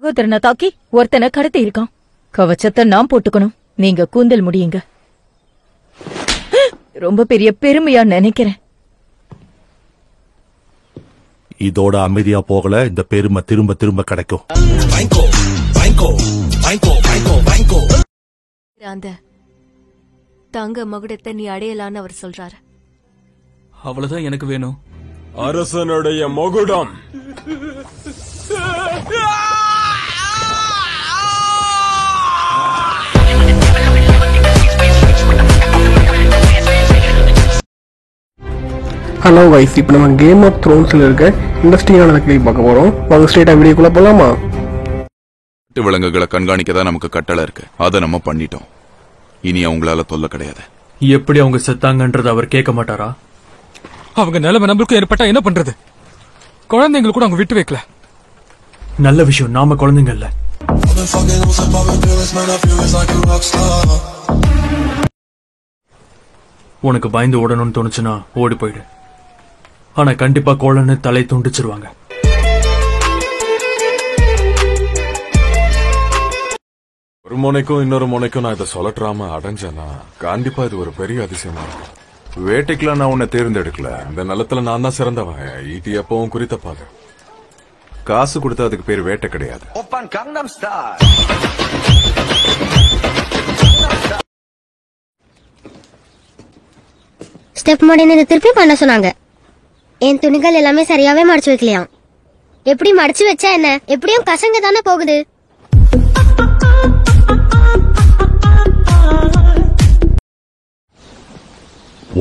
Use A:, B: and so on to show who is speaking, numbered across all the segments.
A: சகோதரனை தாக்கி ஒருத்தனை கடத்தி இருக்கான். கவச்சத்தை நான் போட்டுக்கணும், நீங்க கூந்தல் முடியுங்க. ரொம்ப பெரிய பெருமையா நினைக்கிறேன்.
B: இதோட அமைதியா போகல, இந்த பெருமை திரும்ப திரும்ப கிடைக்கும்.
C: அந்த தங்க மகுடத்தை நீ அடையலான்னு அவர் சொல்றாரு.
D: அவ்வளவுதான் எனக்கு வேணும்.
E: அரசனுடைய மகுடம்.
F: ஹலோ கைஸ், இப்போ நம்ம கேம் ஆஃப் த்ரோன்ஸில் இருக்க இன்ட்ரெஸ்டிங்கான கிளிக் பார்க்க போகிறோம். வாங்க ஸ்ட்ரெயிட்டாக வீடியோக்குள்ளே போகலாமா?
G: விலங்குகளை கண்காணிக்க தான் நமக்கு கட்டளை இருக்கு, அதை நம்ம பண்ணிட்டோம். இனி அவங்களால தொல்லை கிடையாது.
D: எப்படி அவங்க செத்தாங்கன்றது அவர் கேட்க மாட்டாரா?
H: அவங்க நிலைமை நம்மளுக்கும் ஏற்பட்டா என்ன பண்றது? குழந்தைங்களுக்கு கூட அவங்க விட்டு வைக்கல.
D: நல்ல விஷயம், நாம குழந்தைங்க இல்ல. உனக்கு பயந்து ஓடணும்னு தோணுச்சுன்னா ஓடி போயிடு. ஆனா கண்டிப்பா கோலன்னு தலை துண்டிச்சிருவாங்க.
E: ஒரு முனைக்கும் இன்னொரு முனைக்கும் நான் இதை சொல்லட்டாம அடைஞ்சேன்னா கண்டிப்பா இது ஒரு பெரிய அதிசயமா இருக்கும். வேட்டைக்குலாம் நான் உன்னை தேர்ந்தெடுக்கல. இந்த நிலத்துல நான் தான் சிறந்தவன். ஈட்டி எப்பவும் குறித்த பாரு. காசு கொடுத்தா அதுக்கு பேர் வேட்டை கிடையாது.
I: ஸ்டெப் மாடின்னு இதை திருப்பி பண்ண சொன்னாங்க. என் துணிகள் எல்லாமே சரியாவே மடிச்சு வைக்கலையாம். எப்படி மடிச்சு வச்சா என்ன, எப்படியும் கசங்க தானே போகுது.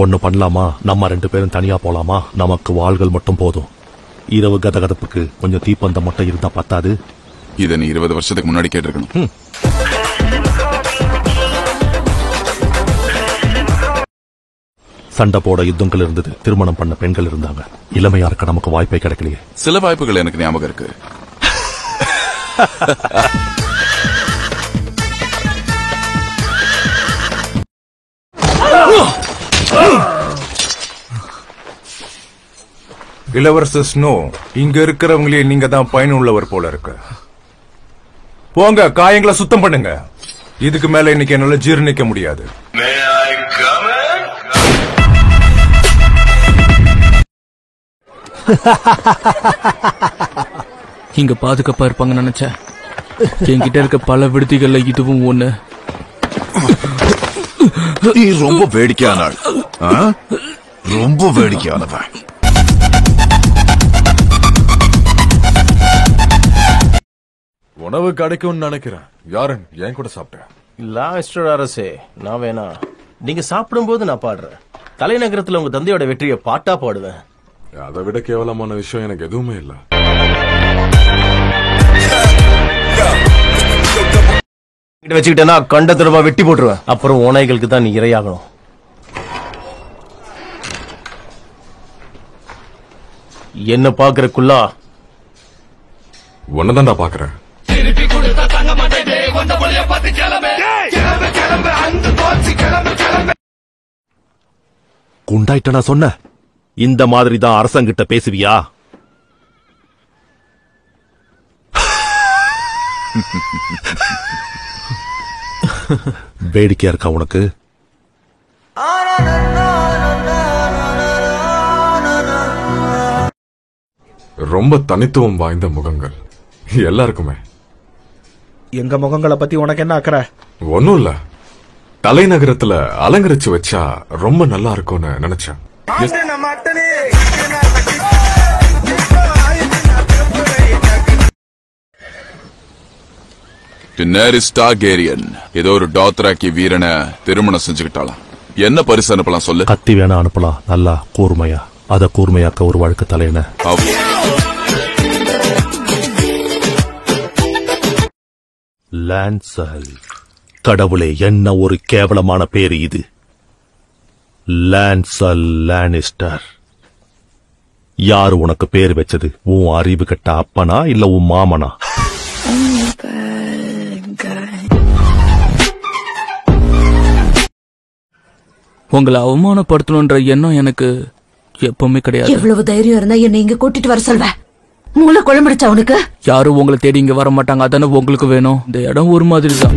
B: ஒண்ணு பண்ணலாமா? நம்ம 2 பேரும் தனியா போலாமா? நமக்கு வாள்கள் மட்டும் போதும். இரவு கதகதப்புக்கு கொஞ்சம் தீப்பந்தம் மட்டும் இருந்தா பத்தாது.
G: இதை நீ 20 வருஷத்துக்கு முன்னாடி கேட்டிருக்கணும்.
B: சண்டை போட யுத்தங்கள் இருந்தது, திருமணம் பண்ண பெண்கள் இருந்தாங்க. இளமையா இருக்க நமக்கு வாய்ப்பே கிடைக்கலையே.
G: சில வாய்ப்புகள் எனக்கு ஞாபகம் இருக்கு.
E: இளவரசர் ஸ்னோ, இங்க இருக்கிறவங்களே நீங்க தான் பயனுள்ளவர் போல இருக்கு. போங்க, காயங்களை சுத்தம் பண்ணுங்க. இதுக்கு மேல இன்னைக்கு என்னால ஜீர்ணிக்க முடியாது.
D: இங்க பாதுகாப்பா இருப்பாங்க நினைச்சேன். என்கிட்ட இருக்க பல விடுதிகள்ல இதுவும் ஒண்ணு.
G: நீ ரொம்ப வேடிக்கையான ஆள். ரொம்ப வேடிக்கையானவன்.
E: உணவு கிடைக்கும்னு நினைக்கிறேன். யாரன் என் கூட சாப்பிட்டேன்.
J: இல்ல மிஸ்டர் அரசே, நான் வேணா. நீங்க சாப்பிடும்போது நான் பாடுறேன். தலைநகரத்துல உங்க தந்தையோட வெற்றியை பாட்டா பாடுவேன்.
E: அதை விட கேவலமான விஷயம் எனக்கு எதுவுமே இல்ல.
J: வச்சுக்கிட்டேன்னா கண்ட தடவை வெட்டி போட்டுருவேன். அப்புறம் ஓநாய்களுக்கு தான் நீ இரையாகணும். என்ன பாக்குறக்குள்ளா
E: ஒன்னதான்டா பாக்குறேன்.
B: குண்டாயிட்ட நான் சொன்ன இந்த மாதிரி தான் அரசங்கிட்ட பேசுவியா? வேடிக்கையா இருக்கா உனக்கு?
E: ரொம்ப தனித்துவம் வாய்ந்த முகங்கள் எல்லாருக்குமே.
F: எங்க முகங்களை பத்தி உனக்கு என்ன அக்கறை?
E: ஒன்னும் இல்ல, தலைநகரத்துல அலங்கரிச்சு வச்சா ரொம்ப நல்லா இருக்கும்னு நினைச்சேன்.
G: ஏதோ ஒரு டாத்ராக்கி வீரனை திருமணம் செஞ்சுக்கிட்டாலாம். என்ன பரிசு அனுப்பலாம் சொல்லு?
B: கத்தி வேணா அனுப்பலாம், நல்லா கூர்மையா. அத கூர்மையாக்க ஒரு வழக்கு தலையன. லான்சல். கடவுளே, என்ன ஒரு கேவலமான பேரு இது. லான்சல் லானிஸ்டர். யாரு உனக்கு பேர் வச்சது? உன் அறிவு கட்ட அப்பனா இல்ல உன் மாமனா?
D: உங்களை அவமானப்படுத்தணும்ன்ற எண்ணம் எனக்கு எப்பவுமே கிடையாது.
A: எவ்வளவு தைரியம் இருந்தா என்ன இங்க கூட்டிட்டு வர சொல்வ? மூளை குழம்பிடுச்சா உனக்கு?
H: யாரும் உங்களை தேடி இங்க வர மாட்டாங்க, அதானே உங்களுக்கு வேணும். இந்த இடம் ஒரு மாதிரி தான்.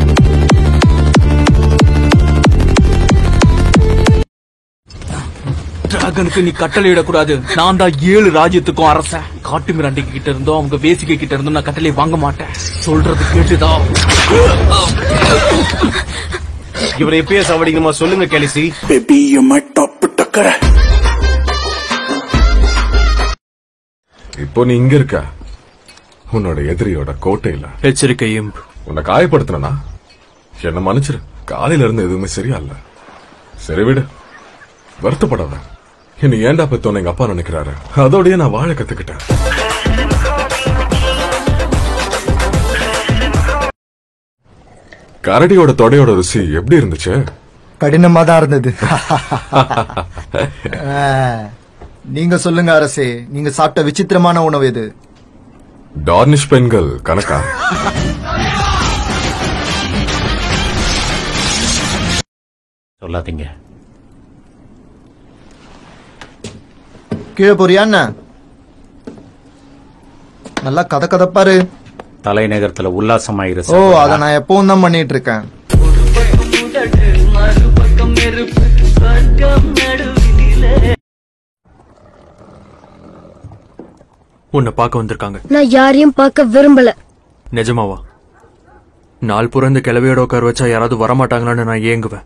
H: டிராகனுக்கு நீ கட்டளை இடக்கூடாது. நான் தான் 7 ராஜ்யத்துக்கும் அரசன். காட்டு மிராண்டிக்கு கிட்ட இருந்தோ அவங்க வேசிகை கிட்ட இருந்தோ நான் கட்டளை வாங்க மாட்டேன். சொல்றது கேட்டுதான்.
J: இவரை எப்பயே சாவடிக்கணுமா சொல்லுங்க கேலிசி.
E: இப்போ நீ இங்க இருக்க உன்னோட எதிரியோட கோட்டையில.
D: எச்சரிக்கை இம்பு.
E: உன்னை காயப்படுத்தினா என்ன மன்னிச்சிரு. காலையில இருந்து எதுவுமே சரியா இல்ல. சரி விடு, வருத்தப்படாத. என்ன ஏண்டா பெத்தோன்னு எங்க அப்பா நினைக்கிறாரு. அதோடய நான் வாழ கத்துக்கிட்டேன். கரடியோட தொடையோட ருசி எப்படி இருந்துச்சு?
K: கடினமா தான் இருந்தது. நீங்க சொல்லுங்க அரசே, நீங்க சாப்பிட்ட விசித்திரமான உணவு எது?
E: டார்னிஷ் பெண்கள் கணக்கா?
J: சொல்லாதீங்க.
K: கீழே போறியா என்ன? நல்லா கதப்பாரு.
J: தலைநகரத்துல உல்லாசமாயிரு.
K: ஓ, அத நான் எப்பவும் தான் பண்ணிட்டு இருக்கேன்.
D: உன்னை பார்க்க வந்திருக்காங்க.
I: நான் யாரையும் பார்க்க விரும்பல.
D: நிஜமாவா? நாள் பூரா இந்த கிளவியோட உட்கார வச்சா யாராவது வரமாட்டாங்களான்னு நான் ஏங்குவேன்.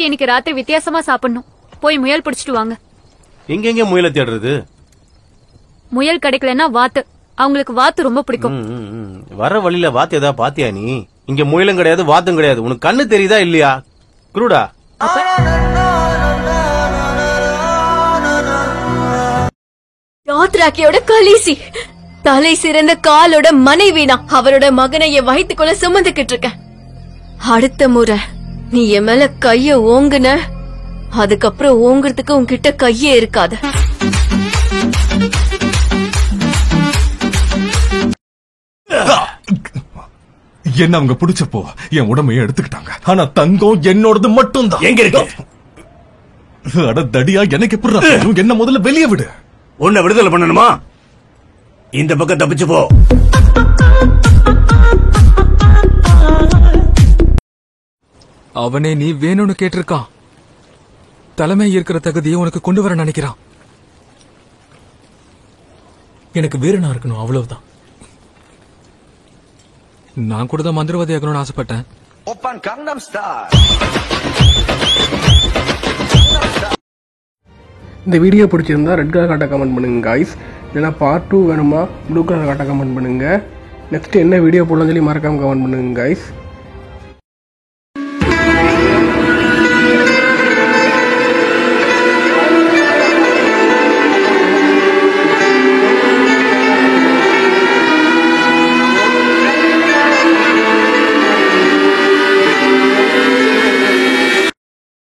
C: இன்னைக்கு ராத்திரி வித்தியாசமா சாப்பிடணும். போய் முயல் பிடிச்சிட்டு வாங்க.
J: எங்க முயலை தேடுறது?
C: முயல் கிடைக்கலன்னா வாத்து. அவங்களுக்கு வாத்து ரொம்ப பிடிக்கும்.
J: வர வழியில வாத்து ஏதாவது பாத்தியா நீ? இங்க முயலும் கிடையாது, வாத்தும் கிடையாது. உனக்கு கண்ணு தெரியுதா இல்லையா குருடா?
C: யாத்ராக்கியோட கலீசி தலை சிறந்த காலோட மனைவினா அவரோட மகனை என் வயிற்றுக்குள்ள சுமந்துக்கிட்டு இருக்கேன். அடுத்த முறை நீ என் மேல கைய ஓங்குன, அதுக்கப்புறம் ஓங்குறதுக்கு உன்கிட்ட கையே இருக்காது.
B: என்ன அவங்க பிடிச்சப்போ என் உடமையை எடுத்துக்கிட்டாங்க. ஆனா தங்கம் என்னோடது மட்டும் தான்.
J: எங்க இருக்கு?
B: அட தடியா, எனக்கு எப்படி? என்ன முதல்ல வெளியே விடு.
J: உன்னை விடுதலை பண்ணணுமா? இந்த பக்கம் தப்பிச்சு போ.
H: அவனே நீ வேணும்னு கேட்டிருக்கான். தலைமை இருக்கிற தகுதியை உனக்கு கொண்டு வர நினைக்கிறான். எனக்கு வீரனா இருக்கணும், அவ்வளவுதான். நான் கூட தான் மந்திரவாதி ஆகணும்னு ஆசைப்பட்டேன்.
F: இந்த வீடியோ பிடிச்சிருந்தா ரெட் கலர் காட்ட கமெண்ட் பண்ணுங்க காய்ஸ். இல்லைனா பார்ட் 2 வேணுமா ப்ளூ கலர் காட்ட கமெண்ட் பண்ணுங்க. நெக்ஸ்ட் என்ன வீடியோ போடலாம்னு சொல்லி மறக்காம கமெண்ட் பண்ணுங்க காய்ஸ்.